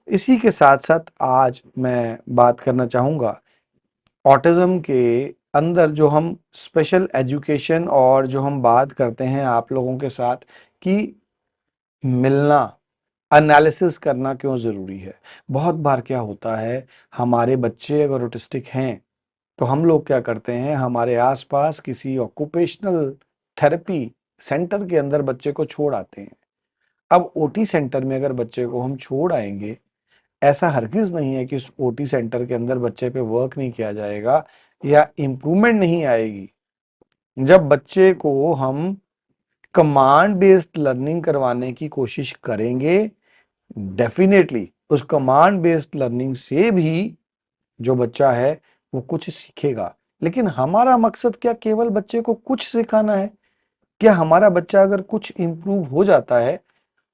इसी के साथ साथ आज मैं बात करना चाहूँगा ऑटिज़्म के अंदर जो हम स्पेशल एजुकेशन और जो हम बात करते हैं आप लोगों के साथ कि मिलना, एनालिसिस करना क्यों ज़रूरी है। बहुत बार क्या होता है, हमारे बच्चे अगर ऑटिस्टिक हैं, तो हम लोग क्या करते हैं, हमारे आस-पास किसी ऑक्यूपेशनल थेरेपी सेंटर के अंदर बच्चे को छोड़ आते हैं। अब ओटी सेंटर में अगर बच्चे को हम छोड़ आएँगे, ऐसा हरगिज़ नहीं है कि उस ओटी सेंटर के अंदर बच्चे पे वर्क नहीं किया जाएगा या इम्प्रूवमेंट नहीं आएगी। जब बच्चे को हम कमांड बेस्ड लर्निंग करवाने की कोशिश करेंगे, डेफिनेटली उस कमांड बेस्ड लर्निंग से भी जो बच्चा है वो कुछ सीखेगा। लेकिन हमारा मकसद क्या केवल बच्चे को कुछ सिखाना है? क्या हमारा बच्चा अगर कुछ इम्प्रूव हो जाता है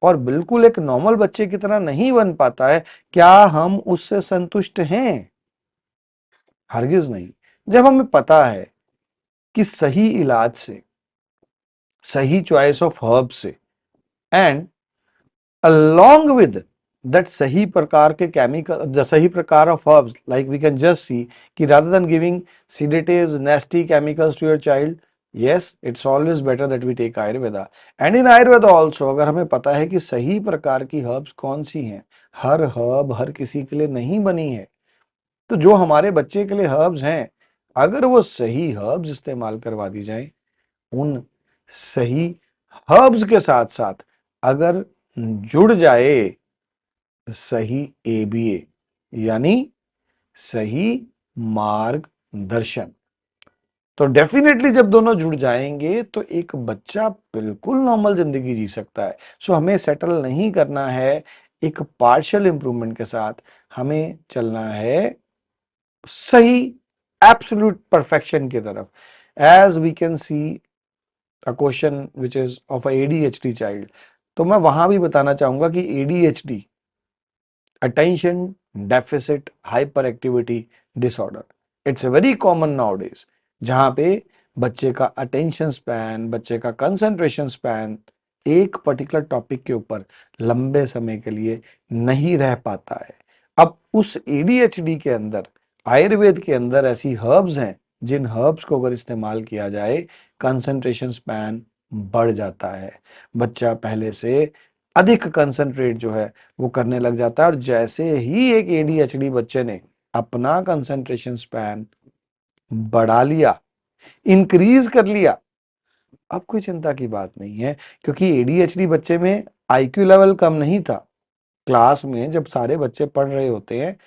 और बिल्कुल एक नॉर्मल बच्चे की तरह नहीं बन पाता है, क्या हम उससे संतुष्ट हैं? हरगिज नहीं। जब हमें पता है कि सही इलाज से, सही चॉइस ऑफ हर्ब से एंड along with that सही प्रकार के केमिकल, सही प्रकार of herbs, like we can just see कि rather than giving sedatives, nasty chemicals to your child, yes, it's always better that we take Ayurveda. And in Ayurveda also अगर हमें पता है कि सही प्रकार की herbs कौन सी हैं, हर herb हर किसी के लिए नहीं बनी है, तो जो हमारे बच्चे के लिए herbs हैं, अगर वो सही herbs इस्तेमाल करवा दी जाए, उन सही herbs के साथ साथ अगर जुड़ जाए सही एबीए यानी सही मार्गदर्शन, तो डेफिनेटली जब दोनों जुड़ जाएंगे तो एक बच्चा बिल्कुल नॉर्मल जिंदगी जी सकता है। हमें सेटल नहीं करना है एक पार्शियल इंप्रूवमेंट के साथ, हमें चलना है सही एब्सोल्यूट परफेक्शन की तरफ। As we can see a question which is of a ADHD child, तो मैं वहां भी बताना चाहूंगा कि ADHD attention deficit hyperactivity disorder, it's a very common nowadays, जहां पे बच्चे का अटेंशन स्पैन, बच्चे का कंसंट्रेशन स्पैन एक पर्टिकुलर टॉपिक के ऊपर लंबे समय के लिए नहीं रह पाता है। अब उस एडीएचडी के अंदर, आयुर्वेद के अंदर ऐसी हर्ब्स हैं जिन हर्ब्स को अगर इस्तेमाल किया जाए, कंसंट्रेशन स्पैन बढ़ जाता है, बच्चा पहले से अधिक कंसंट्रेट जो है वो करने लग जाता है। और जैसे ही एक एडीएचडी बच्चे ने अपना कंसंट्रेशन स्पैन बढ़ा लिया, इंक्रीज कर लिया, अब कोई चिंता की बात नहीं है, क्योंकि एडीएचडी बच्चे में आईक्यू लेवल कम नहीं था। क्लास में जब सारे बच्चे पढ़ रहे होते हैं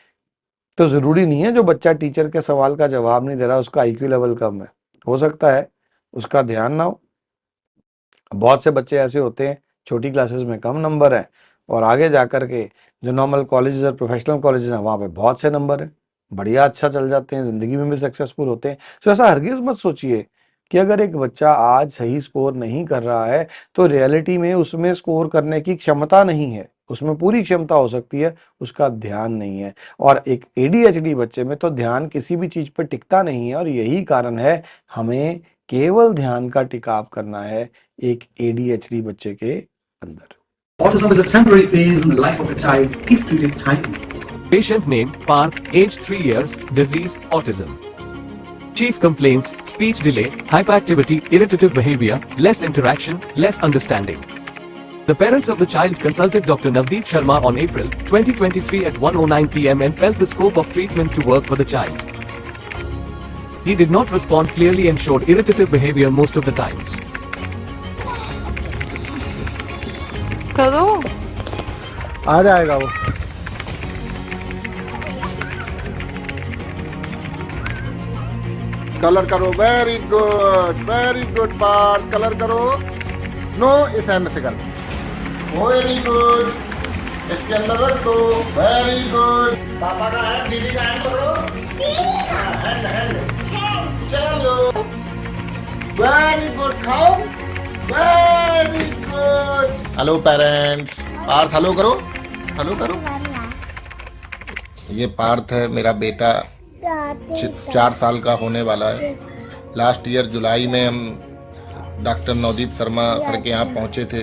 तो जरूरी नहीं है जो बच्चा टीचर के सवाल का जवाब नहीं दे रहा उसका आईक्यू लेवल कम है, हो सकता है उसका ध्यान ना हो। बहुत से बच्चे ऐसे होते हैं छोटी क्लासेस में कम नंबर है और आगे जाकर के जो नॉर्मल कॉलेजेस और प्रोफेशनल कॉलेजेस हैं वहाँ पे बहुत से नंबर हैं, बढ़िया अच्छा चल जाते हैं, जिंदगी में भी सक्सेसफुल होते हैं। तो ऐसा हरगिज मत सोचिए कि अगर एक बच्चा आज सही स्कोर नहीं कर रहा है तो रियलिटी में उसमें स्कोर करने की क्षमता नहीं है, उसमें पूरी क्षमता हो सकती है, उसका ध्यान नहीं है। और एक एडीएचडी बच्चे में तो ध्यान किसी भी चीज पर टिकता नहीं है और यही कारण है हमें केवल ध्यान का टिकाव करना है एक एडीएचडी बच्चे के अंदर। Autism is a temporary phase in the life of a child if treated timely. Patient name Parth, age 3 years, disease autism. Chief complaints: speech delay, hyperactivity, irritative behavior, less interaction, less understanding. The parents of the child consulted Dr. Navdeep Sharma on April 2023 at 1:09 p.m. and felt the scope of treatment to work for the child. He did not respond clearly and showed irritative behavior most of the times. करो आ जाएगा वो। Colour करो, very good part, colour करो। No, इस hand से कर, very good, इसके अंदर रख दो, वेरी गुड। पापा का हैंड, दीदी का हैंड पकड़ो, हैंड, चलो, वेरी गुड, खाओ, very good. Hello parents, Parth hello करो, हेलो करो। ये पार्थ है मेरा बेटा, 4 साल का होने वाला है। लास्ट ईयर जुलाई में हम डॉक्टर नवदीप शर्मा सर के यहाँ पहुँचे थे।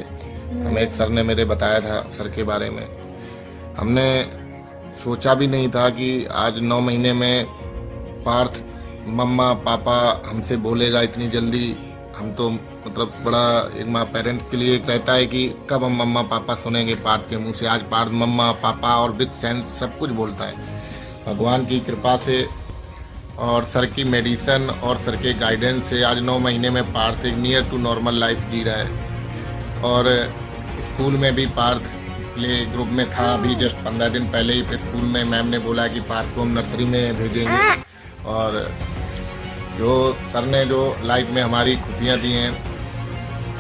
हमें एक सर ने मेरे बताया था सर के बारे में। हमने सोचा भी नहीं था कि आज 9 महीने में पार्थ मम्मा पापा हमसे बोलेगा इतनी जल्दी। हम तो मतलब बड़ा एक माँ पेरेंट्स के लिए एक रहता है कि कब हम मम्मा पापा सुनेंगे पार्थ के मुंह से। आज पार्थ मम्मा पापा और विद सेंस सब कुछ बोलता है भगवान की कृपा से और सर की मेडिसिन और सर के गाइडेंस से। आज 9 महीने में पार्थ एक नियर टू नॉर्मल लाइफ जी रहा है। और स्कूल में भी पार्थ प्ले ग्रुप में था। अभी जस्ट 15 दिन पहले ही स्कूल में मैम ने बोला कि पार्थ को हम नर्सरी में भेजेंगे। और जो सर ने जो लाइफ में हमारी खुशियाँ दी हैं,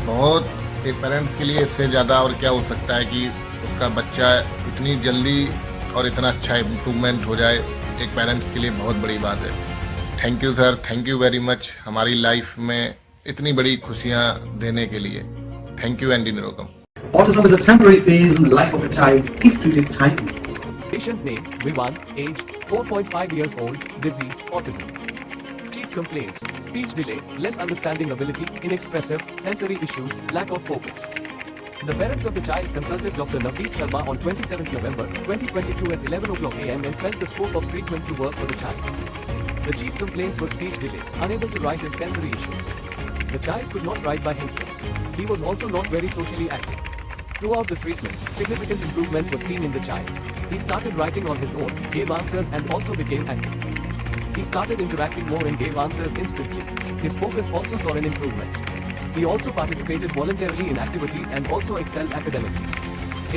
बहुत एक पेरेंट्स के लिए इससे ज़्यादा और क्या हो सकता है कि उसका बच्चा इतनी जल्दी और इतना अच्छा इम्प्रूवमेंट हो जाए, एक पेरेंट्स के लिए बहुत बड़ी बात है। Thank you sir, thank you very much हमारी लाइफ में इतनी बड़ी खुशियाँ देने के लिए। Thank you Andy Nirogam. Autism is a temporary phase in the life of a child if treated timely. Patient name Vivan, age 4.5 years old, disease autism. Chief complaints: speech delay, less understanding ability, inexpressive, sensory issues, lack of focus. The parents of the child consulted Dr. Navdeep Sharma on 27th November 2022 at 11 o'clock am and felt the scope of treatment to work for the child. The chief complaints were speech delay, unable to write and sensory issues. The child could not write by himself. He was also not very socially active. Throughout the treatment, significant improvement was seen in the child. He started writing on his own, gave answers and also became active. He started interacting more and gave answers instantly. His focus also saw an improvement. He also participated voluntarily in activities and also excelled academically.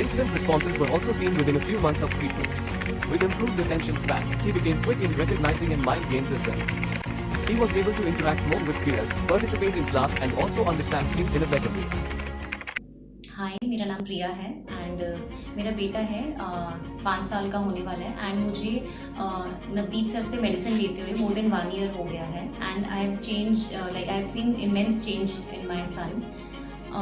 Instant responses were also seen within a few months of treatment. With improved attention span, he became quick in recognizing and mind games as well. He was able to interact more with peers, participate in class and also understand things in a better way. हाय, मेरा नाम प्रिया है and मेरा बेटा है 5 साल का होने वाला है एंड मुझे नवदीप सर से मेडिसिन लेते हुए मोर देन 1 ईयर हो गया है and I have change like I have seen immense change in my son.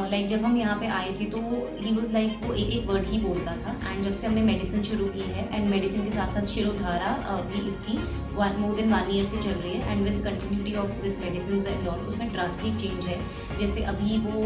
Like जब हम यहाँ पे आए थे तो ही वॉज लाइक वो एक वर्ड ही बोलता था एंड जब से हमने मेडिसिन शुरू की है एंड मेडिसिन के साथ साथ शिरोधारा भी इसकी मोर देन 1 ईयर से चल रही है and with continuity of this medicine and all उसमें ड्रास्टिक चेंज है। जैसे अभी वो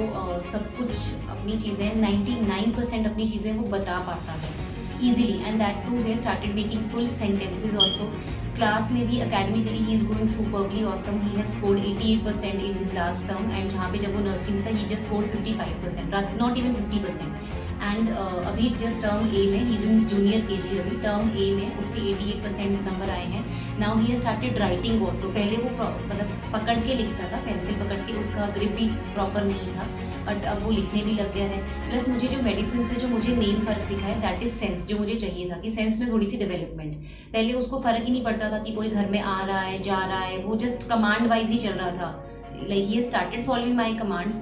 सब कुछ अपनी चीज़ें 99% अपनी चीज़ें वो बता पाता है easily and that too they started making full sentences also. Class में भी academically he is going superbly awesome. He has scored 88% in his last term and जहाँ पे जब वो नर्सरी में था he just scored 55%, not even 50%। And अभी just term A में he is in junior KG, अभी टर्म ए में उसके 88% नंबर आए हैं। Now he has started writing also. पहले वो मतलब पकड़ के लिखता था, पेंसिल पकड़ के, उसका ग्रिप भी प्रॉपर नहीं था बट अब वो लिखने भी लग गया है। प्लस मुझे जो मेडिसिन से जो मुझे मेन फ़र्क दिखा है दैट इज़ सेंस। जो मुझे चाहिए था कि सेंस में थोड़ी सी डेवलपमेंट, पहले उसको फ़र्क ही नहीं पड़ता था कि कोई घर में आ रहा है जा रहा है, वो जस्ट कमांड वाइज ही चल रहा था। Like he started following my commands,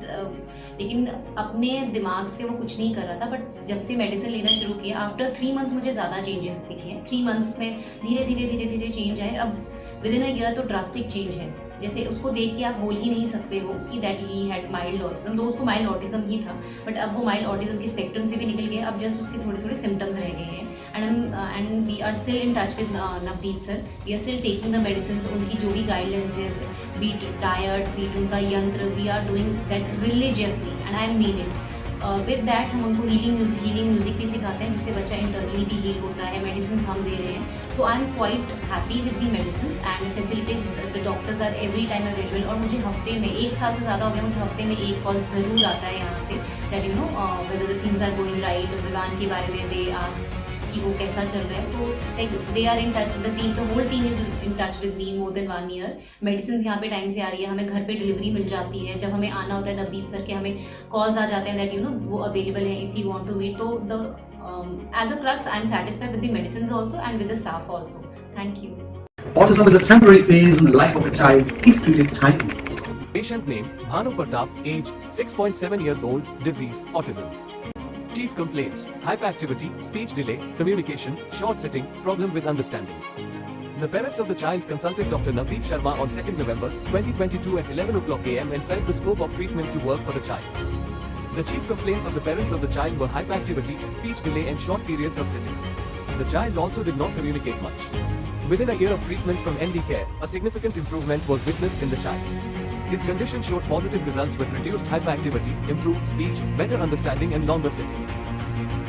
लेकिन अपने दिमाग से वो कुछ नहीं कर रहा था। बट जब से मेडिसिन लेना शुरू किया आफ्टर 3 मंथ्स मुझे ज़्यादा चेंजेस दिखे हैं। 3 मंथ्स में धीरे धीरे चेंज आए। अब विद इन अ ईयर तो ड्रास्टिक चेंज है। जैसे उसको देख के आप बोल ही नहीं सकते हो कि that he had mild autism, तो उसको माइल्ड ऑटिज्म ही था बट अब वो माइल्ड ऑटिज्म के स्पेक्ट्रम से भी निकल गया। अब जस्ट उसके थोड़े सिम्टम्स रह गए हैं and we are still in touch with Navdeep sir. We are still taking the medicine. उनकी जो भी गाइडलाइंस है, बीट डायट, बीट उनका यंत्र, we are doing that religiously and I mean it. With that हम उनको हीलिंग म्यूजिक भी सिखाते हैं जिससे बच्चा इंटरनली भी हील होता है। मेडिसिन हम दे रहे हैं। So I am quite happy with the medicine and facilities. The doctors are every time available और मुझे हफ्ते में 1 साल से ज़्यादा हो गया, मुझे हफ्ते में 1 कॉल ज़रूर आता है यहाँ से that you know whether the things are going right. Vivaan के बारे में दे आस्क कि वो कैसा चल रहा है। तो like they are in touch, the whole team is in touch with me more than 1 year. Medicine यहाँ पे टाइम से आ रही है, हमें घर पे डिलीवरी मिल जाती है। जब हमें आना होता है नवदीप सर के हमें कॉल्स आ जाते हैं दैट यू नो वो अवेलेबल है if you want to meet. तो the as a crux I am satisfied with the medicine also and with the staff also. Thank you. Autism is a temporary phase in the life of a child if treated timely. Patient name Bhanu Pratap, age 6.7 years old, disease autism. Chief complaints: hyperactivity, speech delay, communication, short sitting, problem with understanding. The parents of the child consulted Dr. Navdeep Sharma on 2nd November 2022 at 11 o'clock am and felt the scope of treatment to work for the child. The chief complaints of the parents of the child were hyperactivity, speech delay and short periods of sitting. The child also did not communicate much. Within a year of treatment from ND Care, a significant improvement was witnessed in the child. His condition showed positive results with reduced hyperactivity, improved speech, better understanding and longer sitting.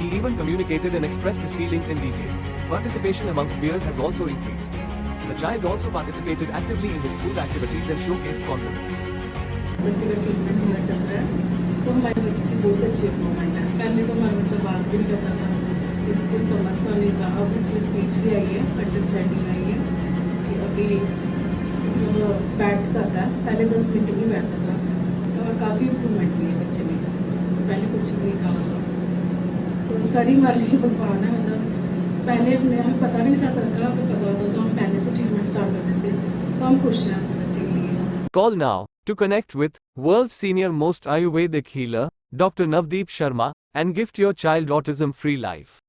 He even communicated and expressed his feelings in detail. Participation amongst peers has also increased. The child also participated actively in his school activities and showcased confidence. बच्चे का treatment हमारा चल रहा है, तो हमारे बच्चे की बहुत अच्छी इम्प्रूवमेंट है। पहले तो हमारा बच्चा बात भी नहीं करता था, कोई समझता नहीं था, अब इसमें स्पीच भी आई है, अंडरस्टैंडिंग आई है जी। अभी मतलब बैठ जाता है, पहले 10 मिनट भी बैठता था, तो काफ़ी इम्प्रूवमेंट हुई है बच्चे में, पहले कुछ भी नहीं था मतलब। तो सारी हमारे लिए भगवान है, मतलब पहले हमें पता भी नहीं था, सरकार को पता होता तो हम पहले से ट्रीटमेंट स्टार्ट कर देते, तो हम खुश हैं अपने बच्चे के लिए। Call now to connect with world's senior most Ayurvedic healer, Dr. Navdeep Sharma, and gift your child autism-free life.